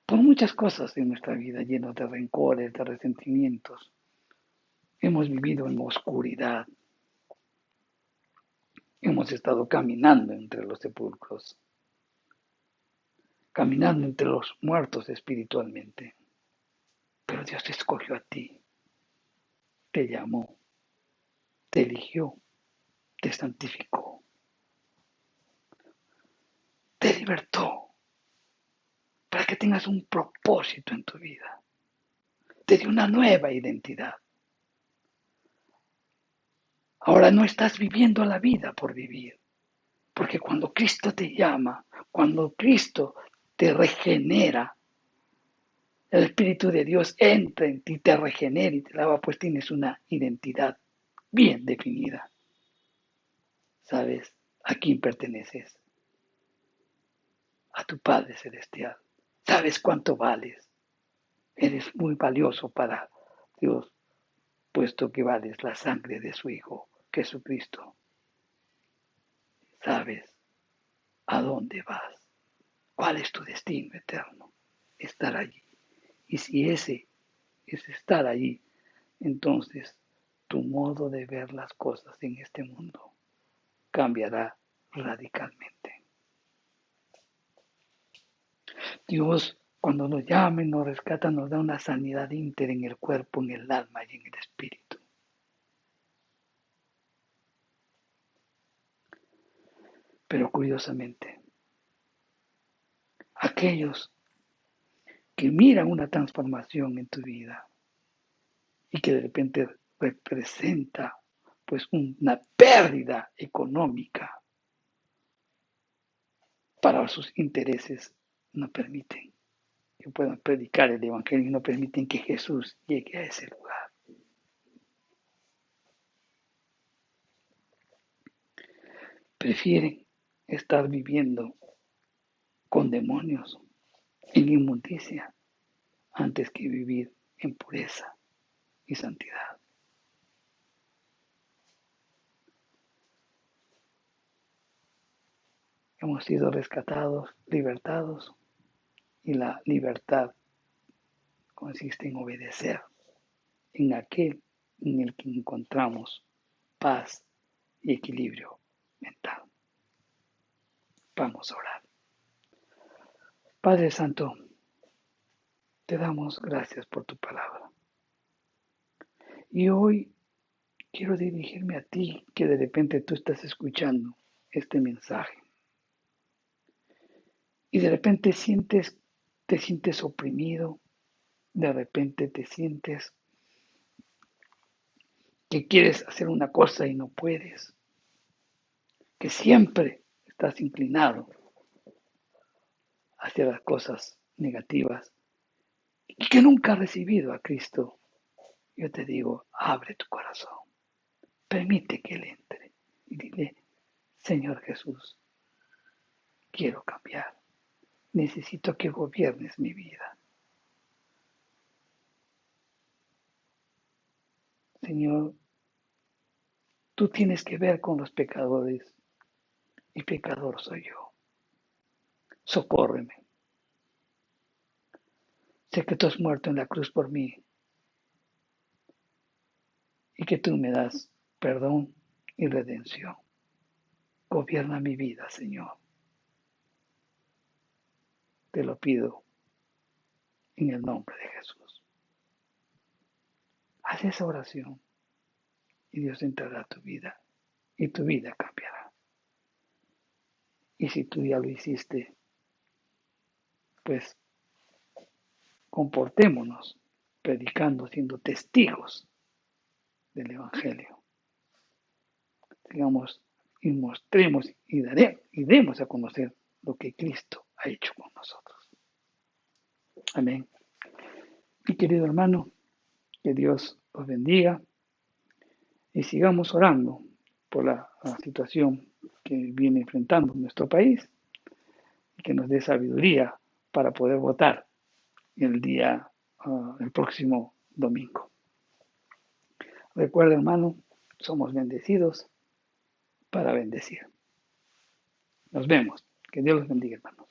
por muchas cosas en nuestra vida, llenos de rencores, de resentimientos. Hemos vivido en oscuridad. Hemos estado caminando entre los sepulcros, caminando entre los muertos espiritualmente. Pero Dios te escogió a ti, te llamó, te eligió, te santificó, te libertó para que tengas un propósito en tu vida. Te dio una nueva identidad. Ahora no estás viviendo la vida por vivir, porque cuando Cristo te llama, cuando Cristo te regenera, el Espíritu de Dios entra en ti, te regenera y te lava, pues tienes una identidad bien definida. ¿Sabes a quién perteneces? A tu Padre Celestial. ¿Sabes cuánto vales? Eres muy valioso para Dios, puesto que vales la sangre de su Hijo, Jesucristo. ¿Sabes a dónde vas? ¿Cuál es tu destino eterno? Estar allí. Y si ese es estar allí, entonces tu modo de ver las cosas en este mundo cambiará radicalmente. Dios, cuando nos llama y nos rescata, nos da una sanidad íntegra en el cuerpo, en el alma y en el espíritu. Pero curiosamente, aquellos que miran una transformación en tu vida y que de repente representa pues una pérdida económica para sus intereses, no permiten que puedan predicar el Evangelio y no permiten que Jesús llegue a ese lugar. Prefieren estar viviendo con demonios, en inmundicia, antes que vivir en pureza y santidad. Hemos sido rescatados, libertados, y la libertad consiste en obedecer en aquel en el que encontramos paz y equilibrio mental. Vamos a orar. Padre Santo, te damos gracias por tu palabra. Y hoy quiero dirigirme a ti, que de repente tú estás escuchando este mensaje. Y de repente te sientes oprimido, de repente te sientes que quieres hacer una cosa y no puedes, que siempre estás inclinado hacia las cosas negativas y que nunca has recibido a Cristo. Yo te digo, abre tu corazón, permite que Él entre y dile, Señor Jesús, quiero cambiar, necesito que gobiernes mi vida. Señor, tú tienes que ver con los pecadores y pecador soy yo. Socórreme. Sé que tú has muerto en la cruz por mí y que tú me das perdón y redención. Gobierna mi vida, Señor. Te lo pido en el nombre de Jesús. Haz esa oración y Dios entrará a tu vida y tu vida cambiará. Y si tú ya lo hiciste, pues comportémonos predicando, siendo testigos del Evangelio. Digamos, y mostremos y demos a conocer lo que Cristo ha hecho con nosotros. Amén. Mi querido hermano, Que Dios los bendiga y sigamos orando por la situación que viene enfrentando nuestro país y que nos dé sabiduría para poder votar el próximo domingo. Recuerda, hermano, somos bendecidos para bendecir. Nos vemos. Que Dios los bendiga, hermanos.